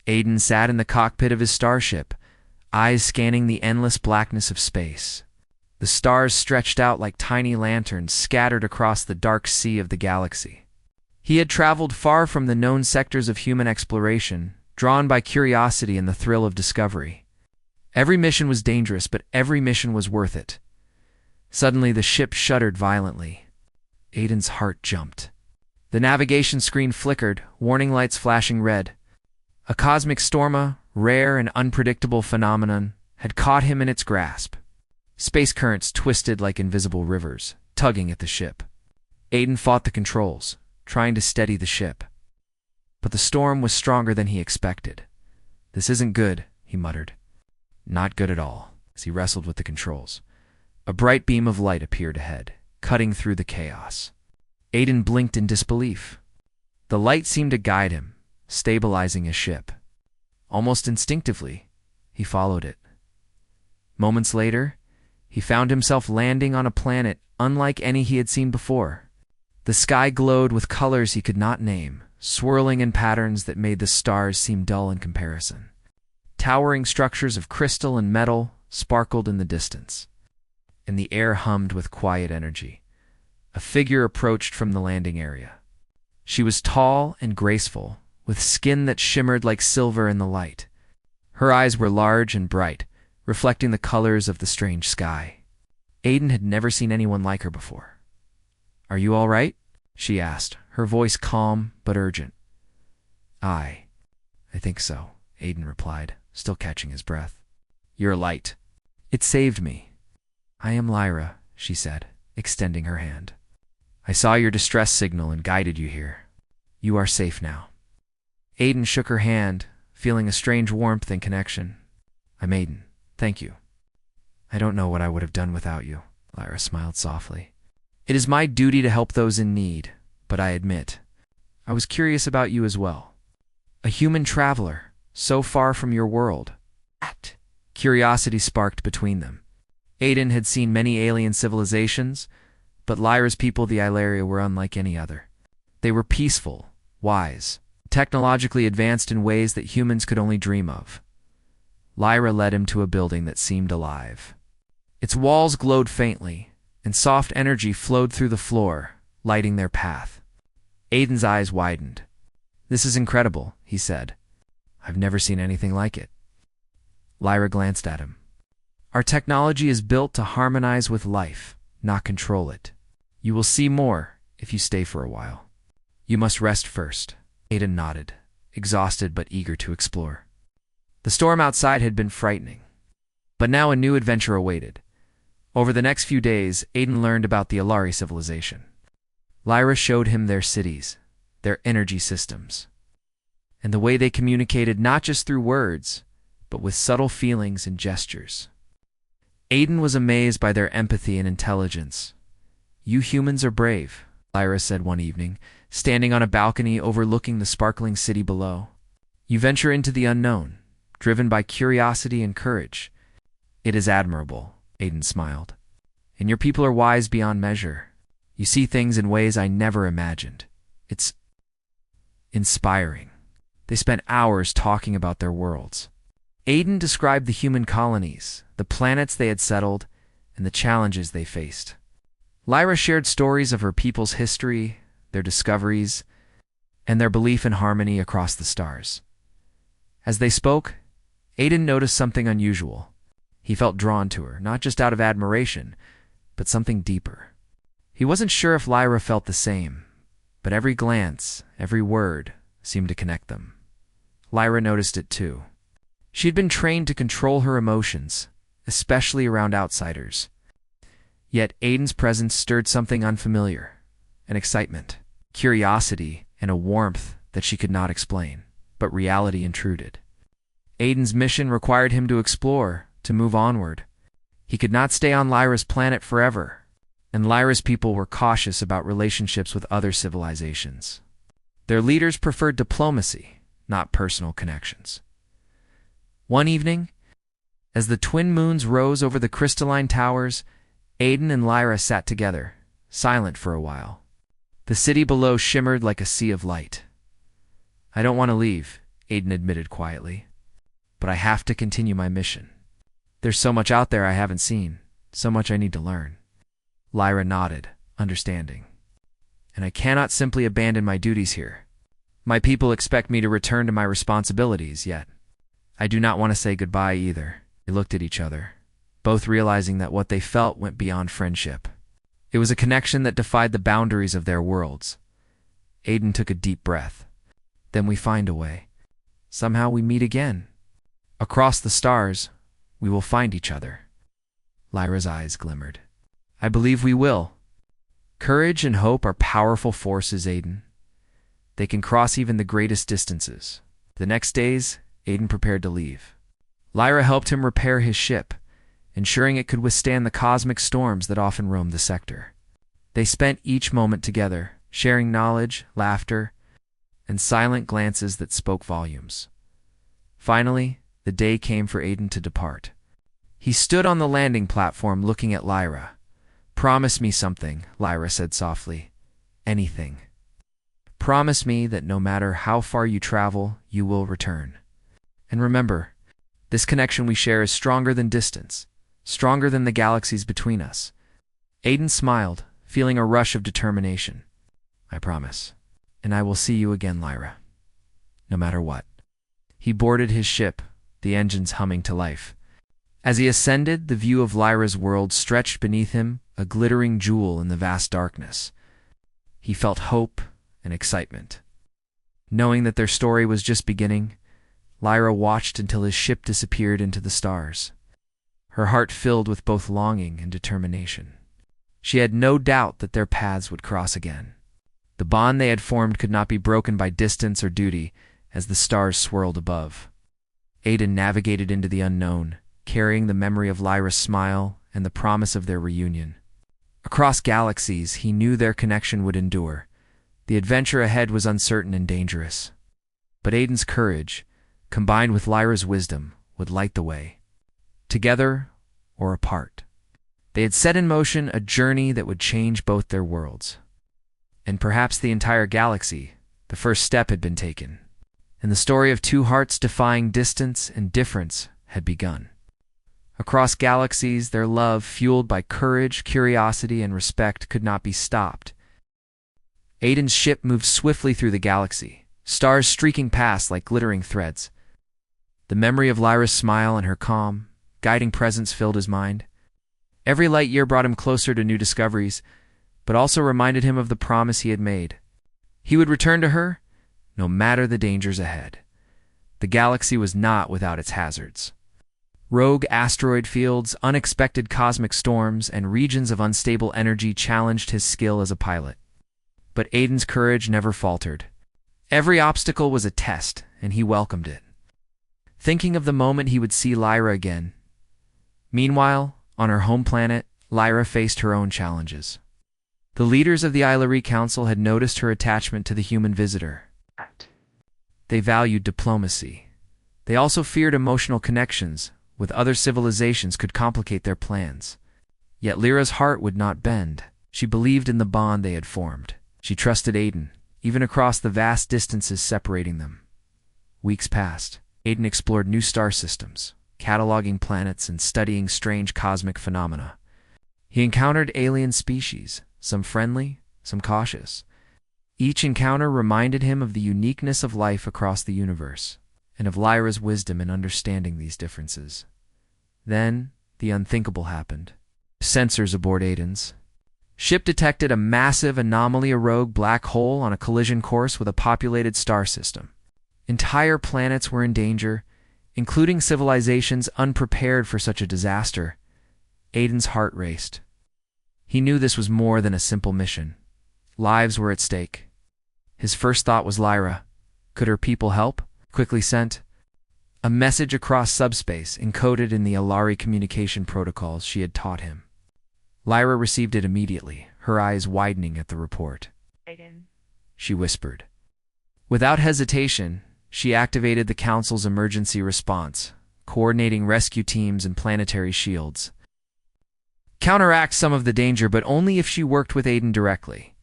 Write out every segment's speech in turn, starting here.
Aiden sat in the cockpit of his starship, eyes scanning the endless blackness of space. The stars stretched out like tiny lanterns scattered across the dark sea of the galaxy. He had traveled far from the known sectors of human exploration, drawn by curiosity and the thrill of discovery. Every mission was dangerous, but every mission was worth it. Suddenly, the ship shuddered violently. Aiden's heart jumped. The navigation screen flickered, warning lights flashing red. A cosmic storm, a rare and unpredictable phenomenon, had caught him in its grasp. Space currents twisted like invisible rivers, tugging at the ship. Aiden fought the controls, trying to steady the ship. But the storm was stronger than he expected. "This isn't good," he muttered. "Not good at all," as he wrestled with the controls. A bright beam of light appeared ahead, cutting through the chaos. Aiden blinked in disbelief. The light seemed to guide him, stabilizing his ship. Almost instinctively, he followed it. Moments later, he found himself landing on a planet unlike any he had seen before. The sky glowed with colors he could not name, swirling in patterns that made the stars seem dull in comparison. Towering structures of crystal and metal sparkled in the distance, and the air hummed with quiet energy. A figure approached from the landing area. She was tall and graceful, with skin that shimmered like silver in the light. Her eyes were large and bright, reflecting the colors of the strange sky. Aiden had never seen anyone like her before. "Are you all right?" she asked, her voice calm but urgent. I think so," Aiden replied, still catching his breath. "You're light. It saved me." "I am Lyra," she said, extending her hand. "I saw your distress signal and guided you here. You are safe now." Aiden shook her hand, feeling a strange warmth and connection. "I'm Aiden. Thank you." "I don't know what I would have done without you," Lyra smiled softly. "It is my duty to help those in need, but I admit, I was curious about you as well. A human traveler, so far from your world." Curiosity sparked between them. Aiden had seen many alien civilizations, but Lyra's people, the Ilaria, were unlike any other. They were peaceful, wise, technologically advanced in ways that humans could only dream of. Lyra led him to a building that seemed alive. Its walls glowed faintly, and soft energy flowed through the floor, lighting their path. Aiden's eyes widened. "This is incredible," he said. "I've never seen anything like it." Lyra glanced at him. "Our technology is built to harmonize with life, not control it. You will see more if you stay for a while. You must rest first." Aiden nodded, exhausted but eager to explore. The storm outside had been frightening, but now a new adventure awaited. Over the next few days, Aiden learned about the Alari civilization. Lyra showed him their cities, their energy systems, and the way they communicated not just through words, but with subtle feelings and gestures. Aiden was amazed by their empathy and intelligence. "You humans are brave," Lyra said one evening, standing on a balcony overlooking the sparkling city below. "You venture into the unknown, driven by curiosity and courage." "It is admirable," Aiden smiled. "And your people are wise beyond measure. You see things in ways I never imagined. It's inspiring." They spent hours talking about their worlds. Aiden described the human colonies, the planets they had settled, and the challenges they faced. Lyra shared stories of her people's history, their discoveries, and their belief in harmony across the stars. As they spoke, Aiden noticed something unusual. He felt drawn to her, not just out of admiration, but something deeper. He wasn't sure if Lyra felt the same, but every glance, every word, seemed to connect them. Lyra noticed it too. She'd been trained to control her emotions, especially around outsiders. Yet Aiden's presence stirred something unfamiliar, an excitement, curiosity, and a warmth that she could not explain, but reality intruded. Aiden's mission required him to explore, to move onward. He could not stay on Lyra's planet forever, and Lyra's people were cautious about relationships with other civilizations. Their leaders preferred diplomacy, not personal connections. One evening, as the twin moons rose over the crystalline towers, Aiden and Lyra sat together, silent for a while. The city below shimmered like a sea of light. "I don't want to leave," Aiden admitted quietly. "But I have to continue my mission. There's so much out there I haven't seen, so much I need to learn." Lyra nodded, understanding. "And I cannot simply abandon my duties here. My people expect me to return to my responsibilities, yet I do not want to say goodbye either." They looked at each other, both realizing that what they felt went beyond friendship. It was a connection that defied the boundaries of their worlds. Aiden took a deep breath. "Then we find a way. Somehow we meet again. Across the stars, we will find each other." Lyra's eyes glimmered. "I believe we will. Courage and hope are powerful forces, Aiden. They can cross even the greatest distances." The next days, Aiden prepared to leave. Lyra helped him repair his ship, ensuring it could withstand the cosmic storms that often roamed the sector. They spent each moment together, sharing knowledge, laughter, and silent glances that spoke volumes. Finally, the day came for Aiden to depart. He stood on the landing platform looking at Lyra. "Promise me something," Lyra said softly. "Anything. Promise me that no matter how far you travel, you will return. And remember, this connection we share is stronger than distance, stronger than the galaxies between us." Aiden smiled, feeling a rush of determination. "I promise. And I will see you again, Lyra. No matter what." He boarded his ship, the engines humming to life. As he ascended, the view of Lyra's world stretched beneath him, a glittering jewel in the vast darkness. He felt hope and excitement. Knowing that their story was just beginning, Lyra watched until his ship disappeared into the stars. Her heart filled with both longing and determination. She had no doubt that their paths would cross again. The bond they had formed could not be broken by distance or duty, as the stars swirled above. Aiden navigated into the unknown, carrying the memory of Lyra's smile and the promise of their reunion. Across galaxies, he knew their connection would endure. The adventure ahead was uncertain and dangerous. But Aiden's courage, combined with Lyra's wisdom, would light the way. Together or apart, they had set in motion a journey that would change both their worlds. And perhaps the entire galaxy. The first step had been taken, and the story of two hearts defying distance and difference had begun. Across galaxies, their love, fueled by courage, curiosity, and respect, could not be stopped. Aiden's ship moved swiftly through the galaxy, stars streaking past like glittering threads. The memory of Lyra's smile and her calm, guiding presence filled his mind. Every light year brought him closer to new discoveries, but also reminded him of the promise he had made. He would return to her, no matter the dangers ahead. The galaxy was not without its hazards. Rogue asteroid fields, unexpected cosmic storms, and regions of unstable energy challenged his skill as a pilot. But Aiden's courage never faltered. Every obstacle was a test, and he welcomed it, thinking of the moment he would see Lyra again. Meanwhile, on her home planet, Lyra faced her own challenges. The leaders of the Illyri Council had noticed her attachment to the human visitor. They valued diplomacy. They also feared emotional connections with other civilizations could complicate their plans. Yet Lyra's heart would not bend. She believed in the bond they had formed. She trusted Aiden, even across the vast distances separating them. Weeks passed. Aiden explored new star systems, cataloging planets and studying strange cosmic phenomena. He encountered alien species, some friendly, some cautious. Each encounter reminded him of the uniqueness of life across the universe, and of Lyra's wisdom in understanding these differences. Then, the unthinkable happened. Sensors aboard Aiden's ship detected a massive anomaly, a rogue black hole on a collision course with a populated star system. Entire planets were in danger, including civilizations unprepared for such a disaster. Aiden's heart raced. He knew this was more than a simple mission. Lives were at stake. His first thought was Lyra. Could her people help? Quickly sent a message across subspace encoded in the Illyri communication protocols she had taught him. Lyra received it immediately, her eyes widening at the report. "Aiden," she whispered. Without hesitation, she activated the Council's emergency response, coordinating rescue teams and planetary shields. Counteract some of the danger, but only if she worked with Aiden directly.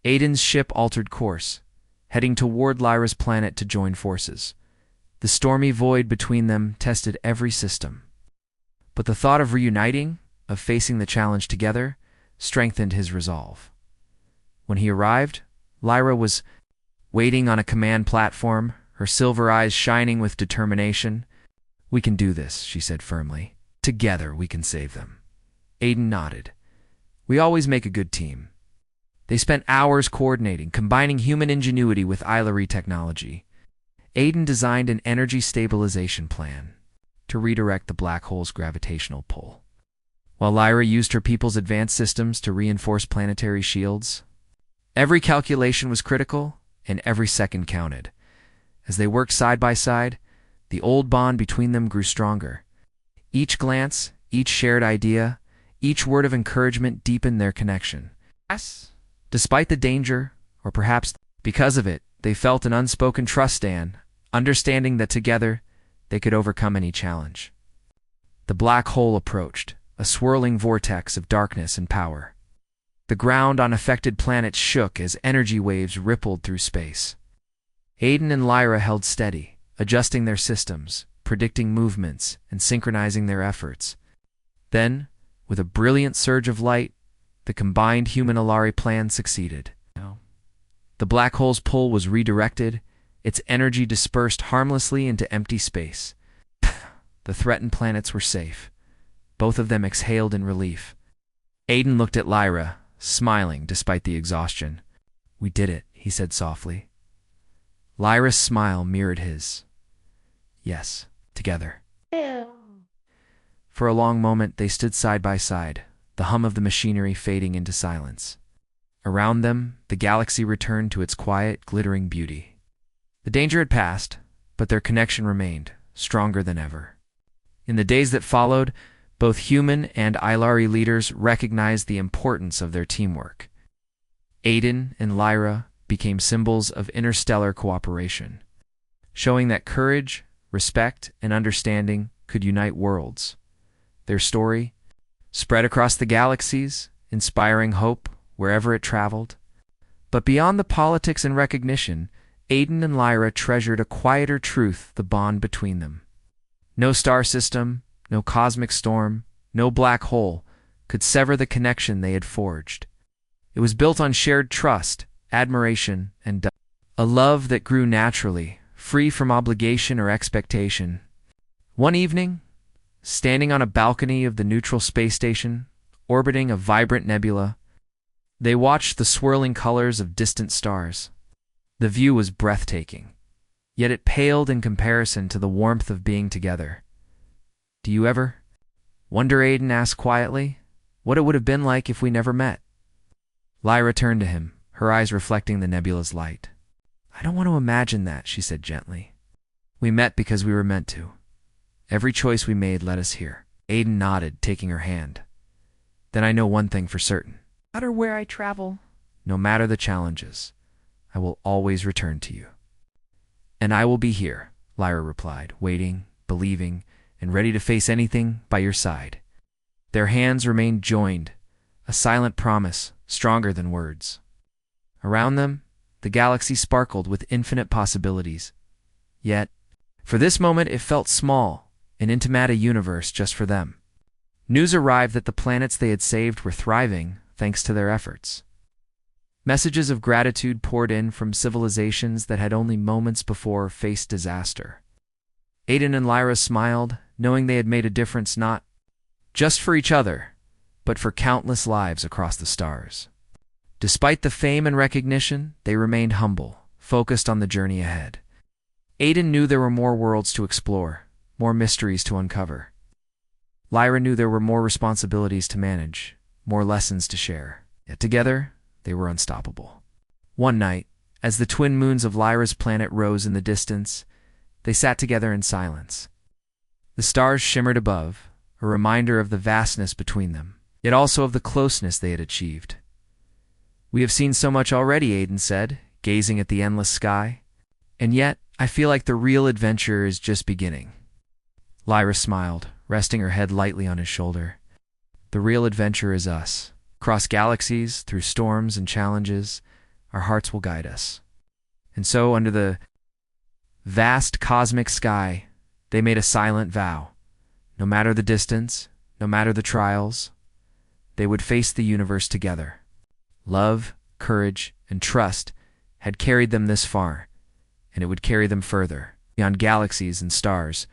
Aiden's ship altered course, heading toward Lyra's planet to join forces. The stormy void between them tested every system. But the thought of reuniting, of facing the challenge together, strengthened his resolve. When he arrived, Lyra was waiting on a command platform, her silver eyes shining with determination. "We can do this," she said firmly. "Together we can save them." Aiden nodded. "We always make a good team." They spent hours coordinating, combining human ingenuity with Ilari technology. Aiden designed an energy stabilization plan to redirect the black hole's gravitational pull, while Lyra used her people's advanced systems to reinforce planetary shields. Every calculation was critical, and every second counted. As they worked side by side, the old bond between them grew stronger. Each glance, each shared idea, each word of encouragement deepened their connection. Despite the danger, or perhaps because of it, they felt an unspoken trust, understanding that together they could overcome any challenge. The black hole approached, a swirling vortex of darkness and power. The ground on affected planets shook as energy waves rippled through space. Aiden and Lyra held steady, adjusting their systems, predicting movements, and synchronizing their efforts. Then, with a brilliant surge of light, the combined human-Ilari plan succeeded. The black hole's pull was redirected, its energy dispersed harmlessly into empty space. The threatened planets were safe. Both of them exhaled in relief. Aiden looked at Lyra, smiling despite the exhaustion. "We did it," he said softly. Lyra's smile mirrored his. "Yes, together." For a long moment they stood side by side, the hum of the machinery fading into silence. Around them, the galaxy returned to its quiet, glittering beauty. The danger had passed, but their connection remained, stronger than ever. In the days that followed, both human and Ilari leaders recognized the importance of their teamwork. Aiden and Lyra became symbols of interstellar cooperation, showing that courage, respect, and understanding could unite worlds. Their story spread across the galaxies, inspiring hope wherever it traveled. But beyond the politics and recognition, Aiden and Lyra treasured a quieter truth, the bond between them. No star system, no cosmic storm, no black hole could sever the connection they had forged. It was built on shared trust, admiration, and a love that grew naturally, free from obligation or expectation. One evening, standing on a balcony of the neutral space station, orbiting a vibrant nebula, they watched the swirling colors of distant stars. The view was breathtaking, yet it paled in comparison to the warmth of being together. "Do you ever wonder," Aiden asked quietly, "what it would have been like if we never met?" Lyra turned to him, her eyes reflecting the nebula's light. "I don't want to imagine that," she said gently. "We met because we were meant to. Every choice we made led us here." Aiden nodded, taking her hand. "Then I know one thing for certain. No matter where I travel, no matter the challenges, I will always return to you." "And I will be here," Lyra replied, waiting, believing, and ready to face anything by your side. Their hands remained joined, a silent promise, stronger than words. Around them, the galaxy sparkled with infinite possibilities. Yet, for this moment it felt small, an intimate universe just for them. News arrived that the planets they had saved were thriving thanks to their efforts. Messages of gratitude poured in from civilizations that had only moments before faced disaster. Aiden and Lyra smiled, knowing they had made a difference not just for each other, but for countless lives across the stars. Despite the fame and recognition, they remained humble, focused on the journey ahead. Aiden knew there were more worlds to explore, more mysteries to uncover. Lyra knew there were more responsibilities to manage, more lessons to share. Yet together, they were unstoppable. One night, as the twin moons of Lyra's planet rose in the distance, they sat together in silence. The stars shimmered above, a reminder of the vastness between them, yet also of the closeness they had achieved. "We have seen so much already," Aiden said, gazing at the endless sky. "And yet, I feel like the real adventure is just beginning." Lyra smiled, resting her head lightly on his shoulder. "The real adventure is us. Across galaxies, through storms and challenges, our hearts will guide us. And so, under the vast cosmic sky, they made a silent vow. No matter the distance, no matter the trials, they would face the universe together. Love, courage, and trust had carried them this far, and it would carry them further, beyond galaxies and stars,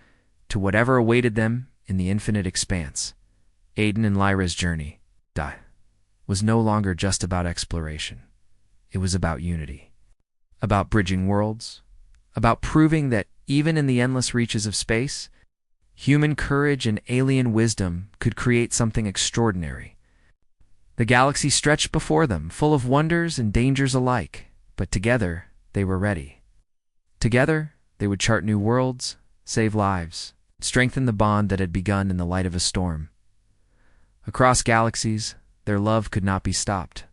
to whatever awaited them in the infinite expanse. Aiden and Lyra's journey was no longer just about exploration. It was about unity, about bridging worlds, about proving that even in the endless reaches of space, human courage and alien wisdom could create something extraordinary. The galaxy stretched before them, full of wonders and dangers alike, but together they were ready. Together, they would chart new worlds, save lives, strengthen the bond that had begun in the light of a storm. Across galaxies, their love could not be stopped.